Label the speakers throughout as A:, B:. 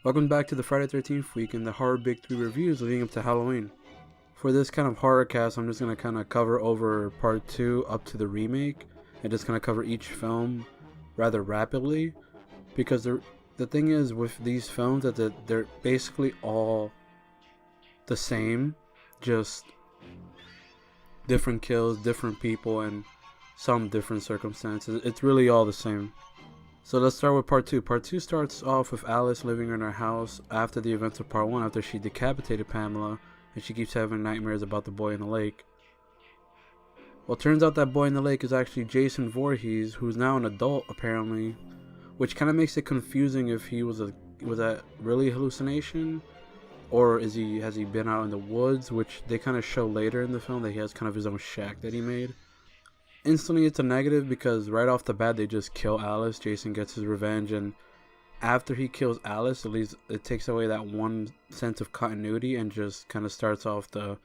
A: Welcome back to the Friday 13th week and the horror big 3 reviews leading up to Halloween. For this kind of horror cast, I'm just going to kind of cover over part 2 up to the remake and just kind of cover each film rather rapidly, because the thing is with these films that they're basically all the same, just different kills, different people, and some different circumstances. It's really all the same. So let's start with part 2. Part 2 starts off with Alice living in her house after the events of part 1, after she decapitated Pamela, and she keeps having nightmares about the boy in the lake. Well, it turns out that boy in the lake is actually Jason Voorhees, who's now an adult apparently, which kind of makes it confusing if he was that really a hallucination, or has he been out in the woods, which they kind of show later in the film that he has kind of his own shack that he made. Instantly it's a negative because right off the bat they just kill Alice. Jason gets his revenge, and after he kills Alice, at least it takes away that one sense of continuity and just kind of starts off the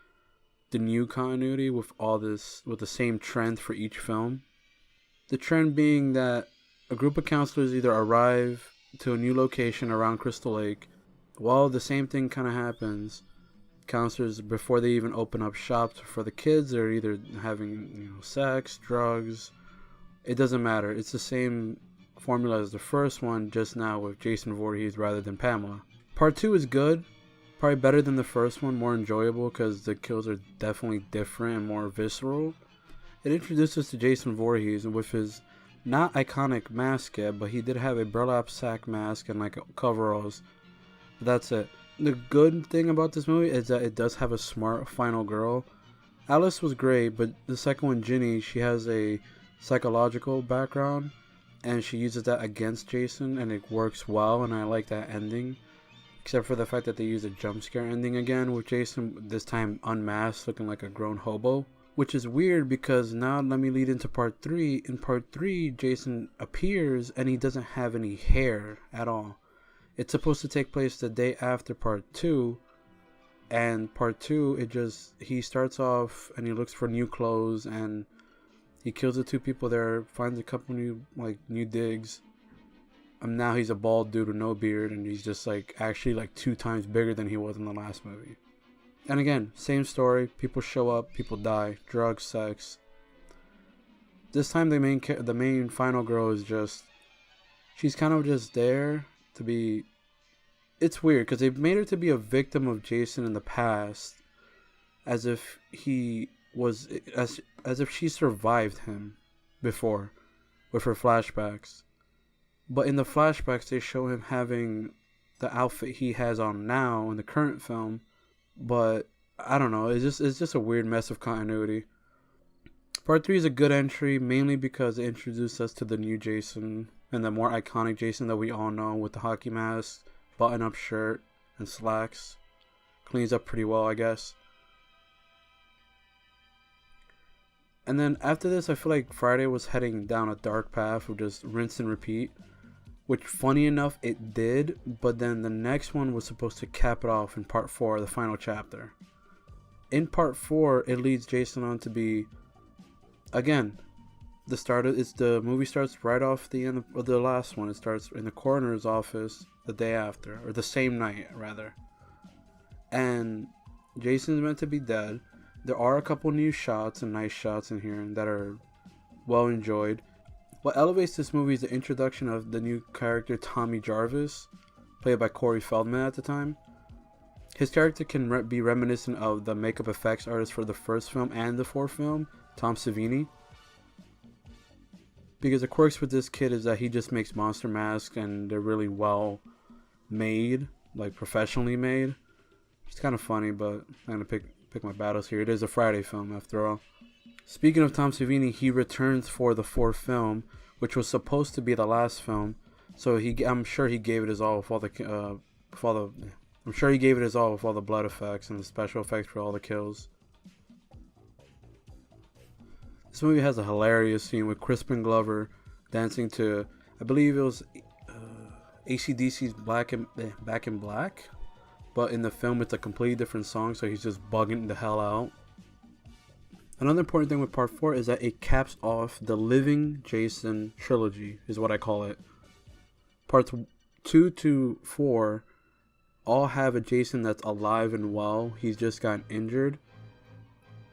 A: new continuity with the same trend for each film. The trend being that a group of counselors either arrive to a new location around Crystal Lake. Well, the same thing kind of happens. Counselors, before they even open up shops for the kids, they're either having sex, drugs. It doesn't matter. It's the same formula as the first one, just now with Jason Voorhees rather than Pamela. Part 2 is good, probably better than the first one, more enjoyable because the kills are definitely different and more visceral. It introduces us to Jason Voorhees with his not iconic mask yet, but he did have a burlap sack mask and like coveralls. That's it. The good thing about this movie is that it does have a smart final girl. Alice was great, but the second one, Ginny, she has a psychological background and she uses that against Jason, and it works well, and I like that ending. Except for the fact that they use a jump scare ending again with Jason, this time unmasked, looking like a grown hobo. Which is weird because now let me lead into part 3. In part 3, Jason appears and he doesn't have any hair at all. It's supposed to take place the day after part 2, and part 2, he starts off and he looks for new clothes and he kills the 2 people there, finds a couple new digs, and now he's a bald dude with no beard, and he's just actually 2 times bigger than he was in the last movie. And again, same story, people show up, people die, drugs, sex. This time the main final girl is she's kind of just there to be. It's weird because they've made her to be a victim of Jason in the past, as if as if she survived him before with her flashbacks. But in the flashbacks they show him having the outfit he has on now in the current film, but I don't know, it's just a weird mess of continuity. Part 3 is a good entry, mainly because it introduced us to the new Jason and the more iconic Jason that we all know, with the hockey mask, button-up shirt, and slacks. Cleans up pretty well, I guess. And then after this, I feel like Friday was heading down a dark path of just rinse and repeat, which, funny enough, it did, but then the next one was supposed to cap it off in part 4, the final chapter. In part 4, it leads Jason on to be, again, the movie starts right off the end of the last one. It starts in the coroner's office the day after, or the same night rather, and Jason's meant to be dead. There are a couple new shots and nice shots in here that are well enjoyed. What elevates this movie is the introduction of the new character Tommy Jarvis, played by Corey Feldman at the time. His character can be reminiscent of the makeup effects artist for the first film and the fourth film, Tom Savini. Because the quirks with this kid is that he just makes monster masks, and they're really well made, professionally made. It's kind of funny, but I'm gonna pick my battles here. It is a Friday film after all. Speaking of Tom Savini, he returns for the fourth film, which was supposed to be the last film. So I'm sure he gave it his all with all the blood effects and the special effects for all the kills. This movie has a hilarious scene with Crispin Glover dancing to, I believe it was AC/DC's Back in Black, but in the film it's a completely different song, so he's just bugging the hell out. Another important thing with part 4 is that it caps off the Living Jason trilogy, is what I call it. Parts 2 to 4 all have a Jason that's alive and well. He's just gotten injured.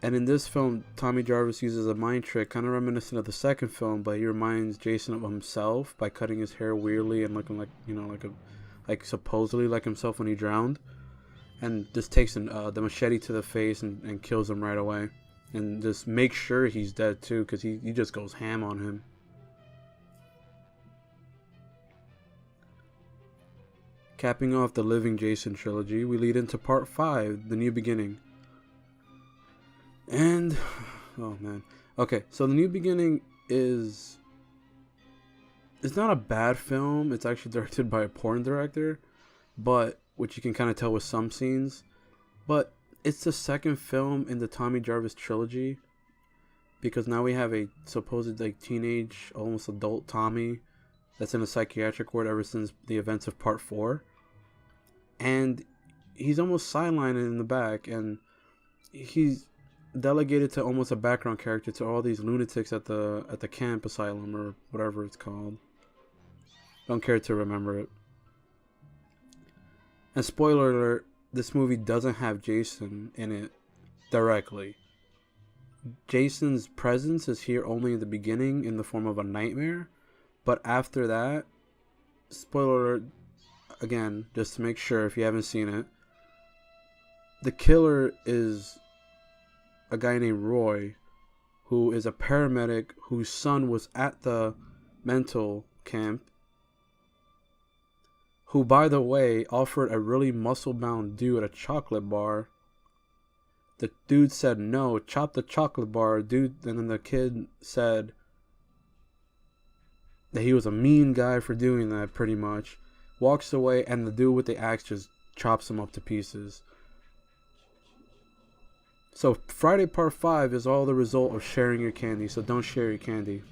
A: And in this film, Tommy Jarvis uses a mind trick, kind of reminiscent of the second film, but he reminds Jason of himself by cutting his hair weirdly and looking like, like supposedly like himself when he drowned. And just takes the machete to the face and kills him right away. And just makes sure he's dead too, because he just goes ham on him. Capping off the Living Jason trilogy, we lead into part 5, The New Beginning. And, oh man. Okay, so The New Beginning it's not a bad film. It's actually directed by a porn director, but, which you can kind of tell with some scenes. But it's the second film in the Tommy Jarvis trilogy, because now we have a supposed like teenage, almost adult Tommy that's in a psychiatric ward ever since the events of part 4. And he's almost sidelined in the back, and he's delegated to almost a background character to all these lunatics at the camp asylum or whatever it's called. Don't care to remember it. And spoiler alert, this movie doesn't have Jason in it directly. Jason's presence is here only in the beginning in the form of a nightmare, but after that, spoiler alert again, just to make sure if you haven't seen it, the killer is a guy named Roy, who is a paramedic whose son was at the mental camp, who, by the way, offered a really muscle-bound dude a chocolate bar. The dude said no, chop the chocolate bar, dude, and then the kid said that he was a mean guy for doing that, pretty much. Walks away, and the dude with the axe just chops him up to pieces. So Friday Part 5 is all the result of sharing your candy, so don't share your candy.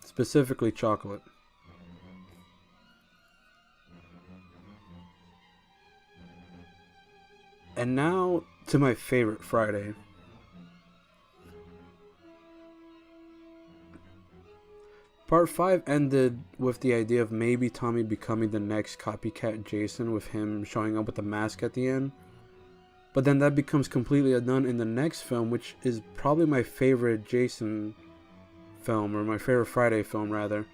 A: Specifically chocolate. And now to my favorite Friday. Part 5 ended with the idea of maybe Tommy becoming the next copycat Jason, with him showing up with the mask at the end. But then that becomes completely undone in the next film, which is probably my favorite Jason film, or my favorite Friday film rather.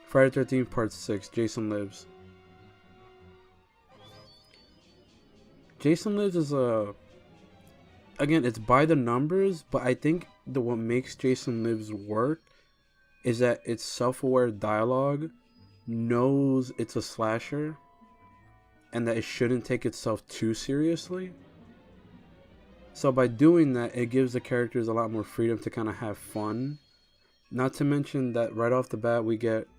A: Friday 13th Part 6, Jason Lives. Jason Lives is again, it's by the numbers, but I think what makes Jason Lives work is that its self-aware dialogue knows it's a slasher and that it shouldn't take itself too seriously. So by doing that, it gives the characters a lot more freedom to kind of have fun. Not to mention that right off the bat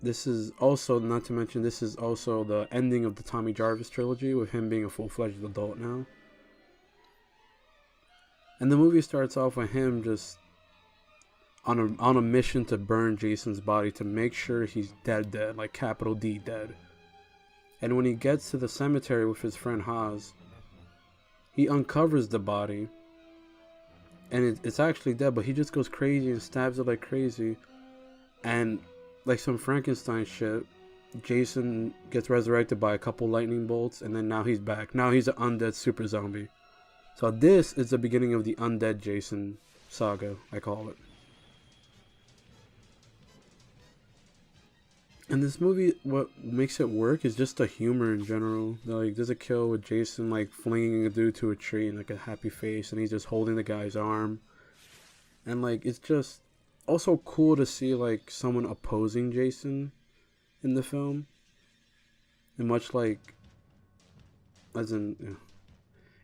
A: this is also the ending of the Tommy Jarvis trilogy, with him being a full-fledged adult now. And the movie starts off with him just on a mission to burn Jason's body to make sure he's dead, like capital D dead. And when he gets to the cemetery with his friend Haas, he uncovers the body, and it's actually dead, but he just goes crazy and stabs it like crazy. And like some Frankenstein shit, Jason gets resurrected by a couple lightning bolts, and then now he's back. Now he's an undead super zombie. So this is the beginning of the undead Jason saga, I call it. And this movie, what makes it work is just the humor in general. Like, there's a kill with Jason, like, flinging a dude to a tree and, like, a happy face, and he's just holding the guy's arm. And, like, it's just also cool to see, like, someone opposing Jason in the film. And much like, as in,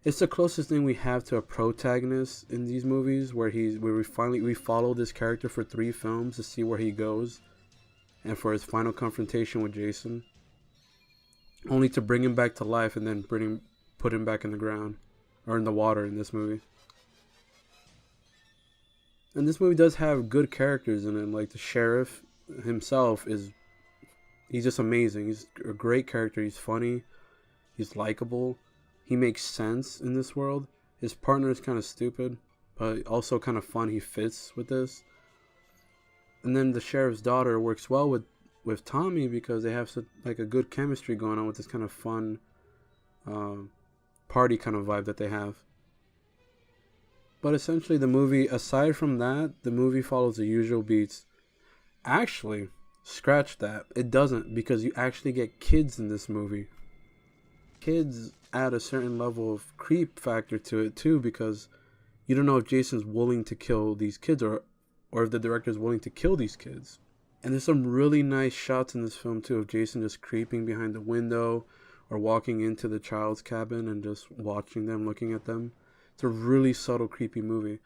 A: it's the closest thing we have to a protagonist in these movies, where we follow this character for 3 films to see where he goes, and for his final confrontation with Jason, only to bring him back to life and then put him back in the ground, or in the water in this movie. And this movie does have good characters in it, like the sheriff himself he's just amazing. He's a great character. He's funny, he's likable, he makes sense in this world. His partner is kind of stupid, but also kind of fun. He fits with this. And then the sheriff's daughter works well with with Tommy because they have such, like, a good chemistry going on with this kind of fun party kind of vibe that they have. But essentially, the movie, aside from that, the movie follows the usual beats. Actually, scratch that. It doesn't, because you actually get kids in this movie. Kids add a certain level of creep factor to it too, because you don't know if Jason's willing to kill these kids or if the director is willing to kill these kids. And there's some really nice shots in this film too of Jason just creeping behind the window or walking into the child's cabin and just watching them, looking at them. It's a really subtle, creepy movie.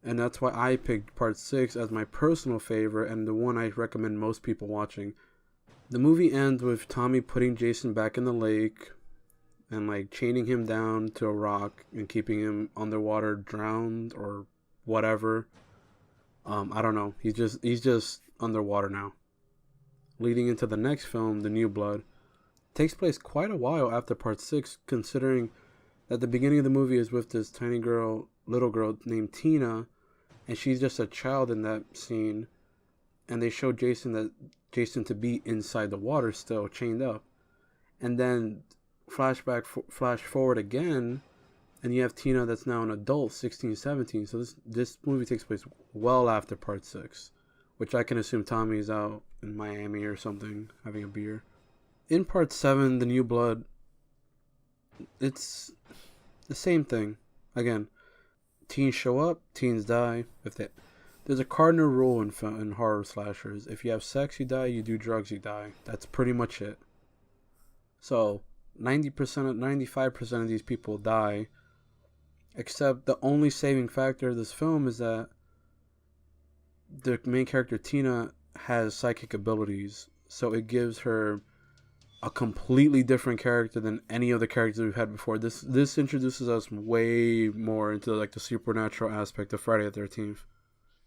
A: And that's why I picked part 6 as my personal favorite and the one I recommend most people watching. The movie ends with Tommy putting Jason back in the lake and, like, chaining him down to a rock and keeping him underwater, drowned or whatever. I don't know. He's just underwater now. Leading into the next film, The New Blood. It takes place quite a while after part 6, considering that the beginning of the movie is with this tiny girl, little girl named Tina, and she's just a child in that scene. And they show Jason to be inside the water still, chained up. And then flash forward again, and you have Tina that's now an adult, 16, 17. So this movie takes place well after part 6, which I can assume Tommy's out in Miami or something, having a beer. In part 7, The New Blood, it's the same thing. Again, teens show up, teens die. There's a cardinal rule in horror slashers. If you have sex, you die. You do drugs, you die. That's pretty much it. So 95% of these people die. Except the only saving factor of this film is that the main character Tina has psychic abilities, so it gives her a completely different character than any of the characters we've had before. This introduces us way more into, like, the supernatural aspect of Friday the 13th.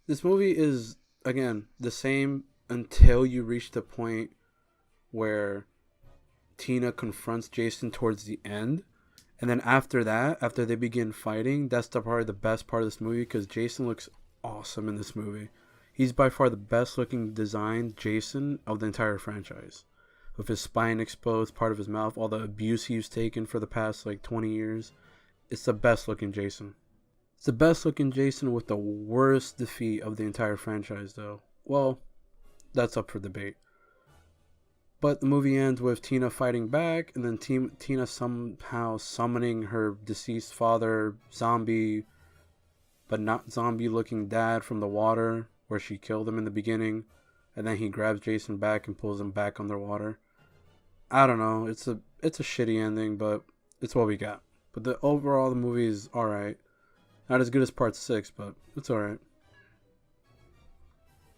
A: This movie is, again, the same until you reach the point where Tina confronts Jason towards the end. And then after that, after they begin fighting, that's probably the best part of this movie, because Jason looks awesome in this movie. He's by far the best looking designed Jason of the entire franchise. With his spine exposed, part of his mouth, all the abuse he's taken for the past, like, 20 years. It's the best looking Jason. It's the best looking Jason with the worst defeat of the entire franchise, though. Well, that's up for debate. But the movie ends with Tina fighting back, and then Tina somehow summoning her deceased father, zombie, but not zombie looking dad, from the water where she killed him in the beginning. And then he grabs Jason back and pulls him back underwater. I don't know. It's a shitty ending, but it's what we got. But the movie is alright. Not as good as part 6, but it's alright.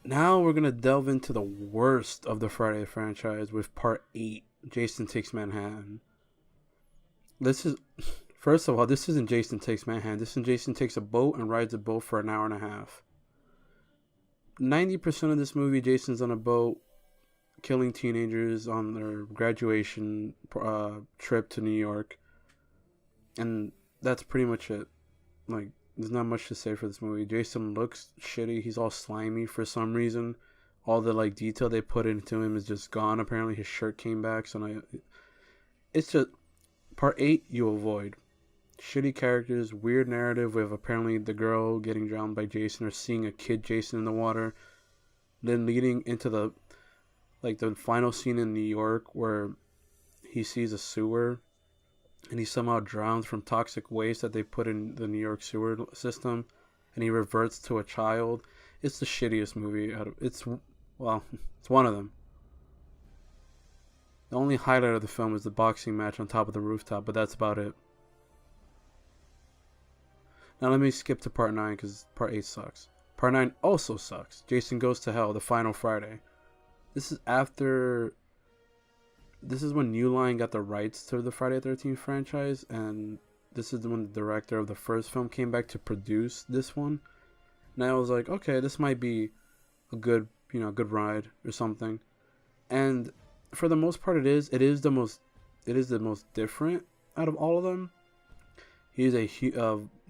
A: Now we're going to delve into the worst of the Friday franchise with part 8, Jason Takes Manhattan. First of all, this isn't Jason Takes Manhattan. This is Jason takes a boat and rides a boat for an hour and a half. 90% of this movie, Jason's on a boat, killing teenagers on their graduation trip to New York. And that's pretty much it. Like, there's not much to say for this movie. Jason looks shitty. He's all slimy for some reason. All the, like, detail they put into him is just gone. Apparently his shirt came back. So it's just, part 8 you avoid. Shitty characters, weird narrative with apparently the girl getting drowned by Jason or seeing a kid Jason in the water. Then leading into the final scene in New York where he sees a sewer and he somehow drowns from toxic waste that they put in the New York sewer system, and he reverts to a child. It's the shittiest movie it's one of them. The only highlight of the film is the boxing match on top of the rooftop, but that's about it. Now let me skip to part 9 because part 8 sucks. Part 9 also sucks. Jason Goes to Hell, the final Friday. This is when New Line got the rights to the Friday the 13th franchise, and this is when the director of the first film came back to produce this one. And I was like, okay, this might be a good ride or something. And for the most part, it is the most different out of all of them. He is a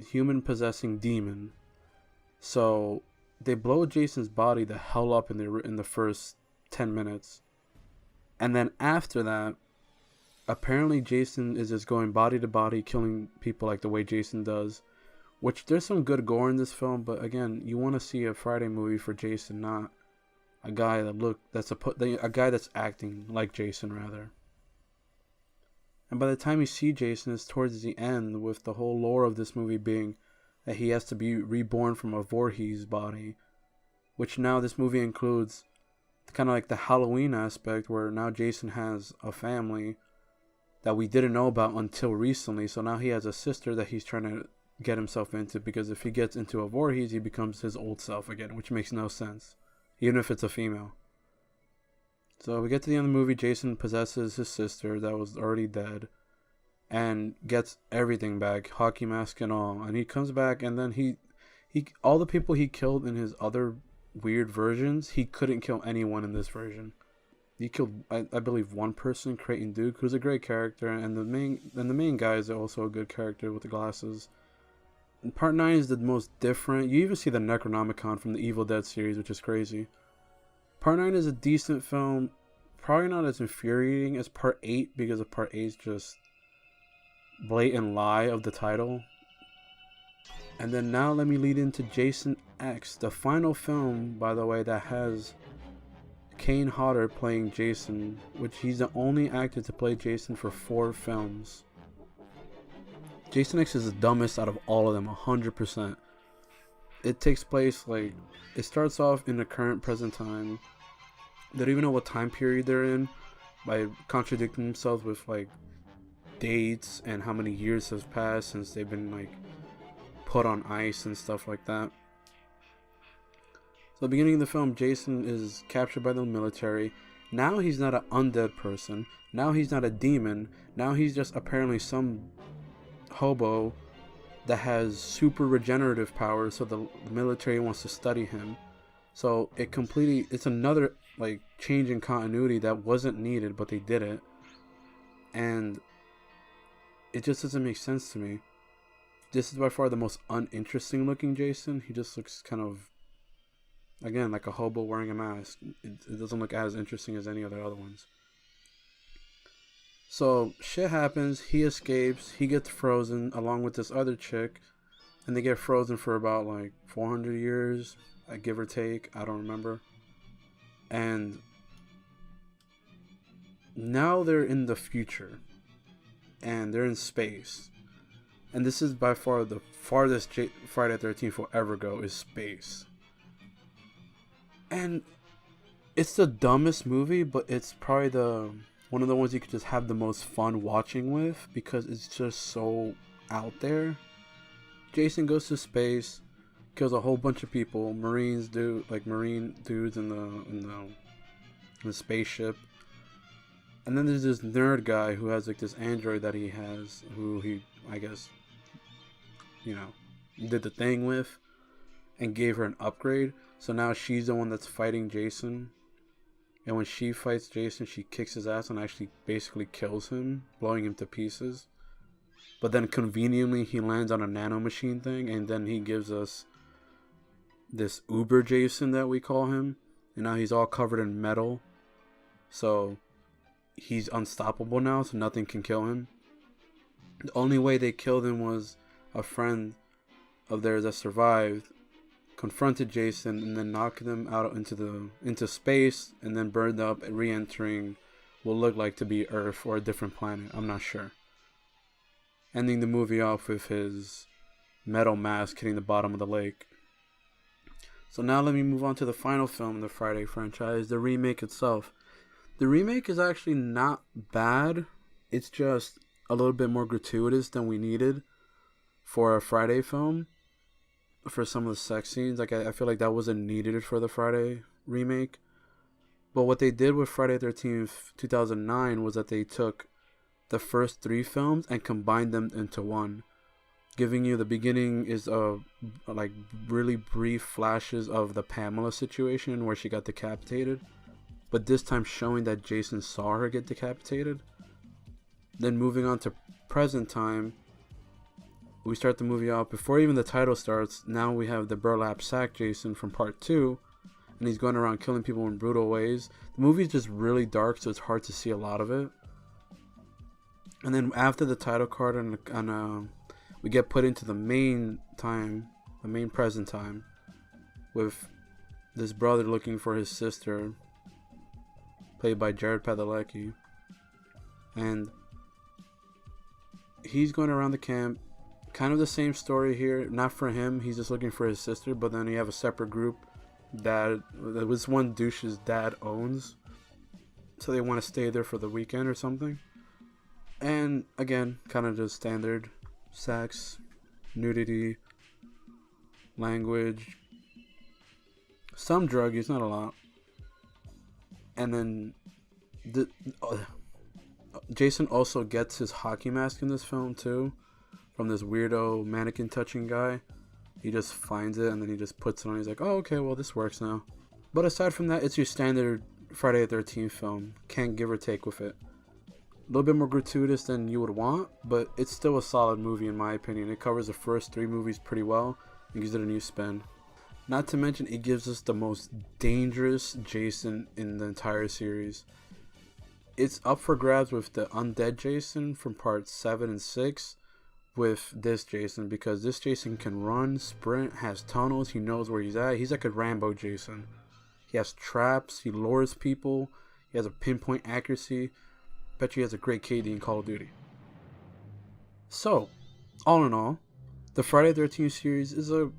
A: human possessing demon. So they blow Jason's body the hell up in the first 10 minutes. And then after that, apparently Jason is just going body to body, killing people like the way Jason does. Which there's some good gore in this film, but again, you want to see a Friday movie for Jason, not a guy a guy that's acting like Jason rather. And by the time you see Jason, it's towards the end, with the whole lore of this movie being that he has to be reborn from a Voorhees body, which now this movie includes kind of like the Halloween aspect, where now Jason has a family that we didn't know about until recently. So now he has a sister that he's trying to get himself into, because if he gets into a Voorhees, he becomes his old self again, which makes no sense, even if it's a female. So we get to the end of the movie. Jason possesses his sister that was already dead and gets everything back, hockey mask and all. And he comes back, and then he all the people he killed in his other weird versions, he couldn't kill anyone in this version. He killed, I believe, one person, Creighton Duke, who's a great character, and the main guy is also a good character with the glasses. And Part 9 is the most different. You even see the Necronomicon from the Evil Dead series, which is crazy. Part 9 is a decent film, probably not as infuriating as Part 8, because of Part 8's just blatant lie of the title. And then now let me lead into Jason X, the final film, by the way, that has Kane Hodder playing Jason, which he's the only actor to play Jason for 4 films. Jason X is the dumbest out of all of them, 100%. It takes place, like, it starts off in the current present time. They don't even know what time period they're in by contradicting themselves with, like, dates and how many years have passed since they've been, like, put on ice and stuff like that. So, the beginning of the film, Jason is captured by the military. Now he's not an undead person. Now he's not a demon. Now he's just apparently some hobo that has super regenerative powers, so the military wants to study him. So it's another like change in continuity that wasn't needed, but they did it, and it just doesn't make sense to me. This is by far the most uninteresting looking Jason. He just looks kind of, again, like a hobo wearing a mask. It doesn't look as interesting as any of the other ones. So shit happens, he escapes, he gets frozen along with this other chick, and they get frozen for about like 400 years, give or take, I don't remember. And now they're in the future, and they're in space. And this is by far the farthest Friday the 13th will ever go, is space. And it's the dumbest movie, but it's probably one of the ones you could just have the most fun watching with, because it's just so out there. Jason goes to space, kills a whole bunch of people, marine dudes in the spaceship. And then there's this nerd guy who has like this android that he has, who he, I guess, did the thing with and gave her an upgrade. So now she's the one that's fighting Jason. And when she fights Jason, she kicks his ass and actually basically kills him, blowing him to pieces. But then conveniently, he lands on a nanomachine thing, and then he gives us this Uber Jason that we call him. And now he's all covered in metal. So he's unstoppable now, so nothing can kill him. The only way they killed him was a friend of theirs that survived confronted Jason and then knocked them out into space, and then burned up, re-entering what looked like to be Earth or a different planet. I'm not sure. Ending the movie off with his metal mask hitting the bottom of the lake. So now let me move on to the final film in the Friday franchise, the remake itself. The remake is actually not bad. It's just a little bit more gratuitous than we needed for a Friday film. For some of the sex scenes, like I feel like that wasn't needed for the Friday remake. But what they did with Friday 13th 2009 was that they took the first 3 films and combined them into one, giving you the beginning is like really brief flashes of the Pamela situation where she got decapitated, but this time showing that Jason saw her get decapitated. Then moving on to present time, we start the movie off before even the title starts. Now we have the burlap sack Jason from part 2, and he's going around killing people in brutal ways. The movie's just really dark, so it's hard to see a lot of it. And then after the title card, we get put into the main present time, with this brother looking for his sister, played by Jared Padalecki. And he's going around the camp. Kind of the same story here. Not for him, he's just looking for his sister, but then you have a separate group that this one douche's dad owns. So they want to stay there for the weekend or something. And again, kind of just standard sex, nudity, language, some drug use, not a lot. And then Jason also gets his hockey mask in this film too, from this weirdo mannequin touching guy. He just finds it and then he just puts it on. He's like, oh, okay, well, this works now. But aside from that, it's your standard Friday the 13th film. Can't give or take with it. A little bit more gratuitous than you would want, but it's still a solid movie in my opinion. It covers the first 3 movies pretty well and gives it a new spin. Not to mention, it gives us the most dangerous Jason in the entire series. It's up for grabs with the undead Jason from parts 7 and 6 with this Jason, because this Jason can run, sprint, has tunnels, he knows where he's at. He's like a Rambo Jason. He has traps, he lures people, he has a pinpoint accuracy. Bet you he has a great KD in Call of Duty. So, all in all, the Friday the 13th series is a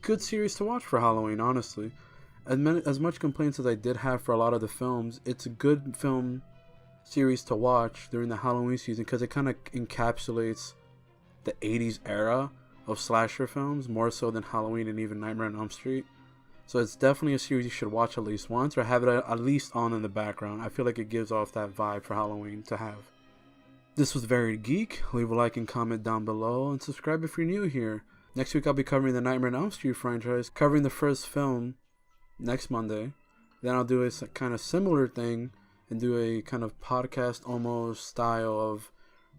A: good series to watch for Halloween, honestly. As much complaints as I did have for a lot of the films, it's a good film series to watch during the Halloween season because it kind of encapsulates the 80s era of slasher films more so than Halloween and even Nightmare on Elm Street. So it's definitely a series you should watch at least once or have it at least on in the background. I feel like it gives off that vibe for Halloween to have. This was Very Geek. Leave a like and comment down below and subscribe if you're new here. Next week I'll be covering the Nightmare on Elm Street franchise, covering the first film next Monday. Then I'll do a kind of similar thing and do a kind of podcast almost style of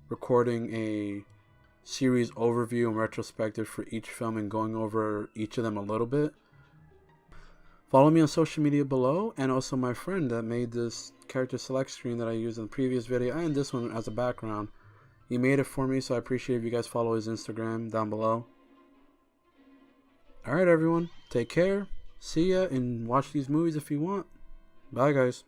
A: recording a series overview and retrospective for each film and going over each of them a little bit. Follow me on social media below, and also my friend that made this character select screen that I used in the previous video and this one as a background. He made it for me, so I appreciate if you guys follow his Instagram down below. Alright everyone, take care, see ya, and watch these movies if you want. Bye guys.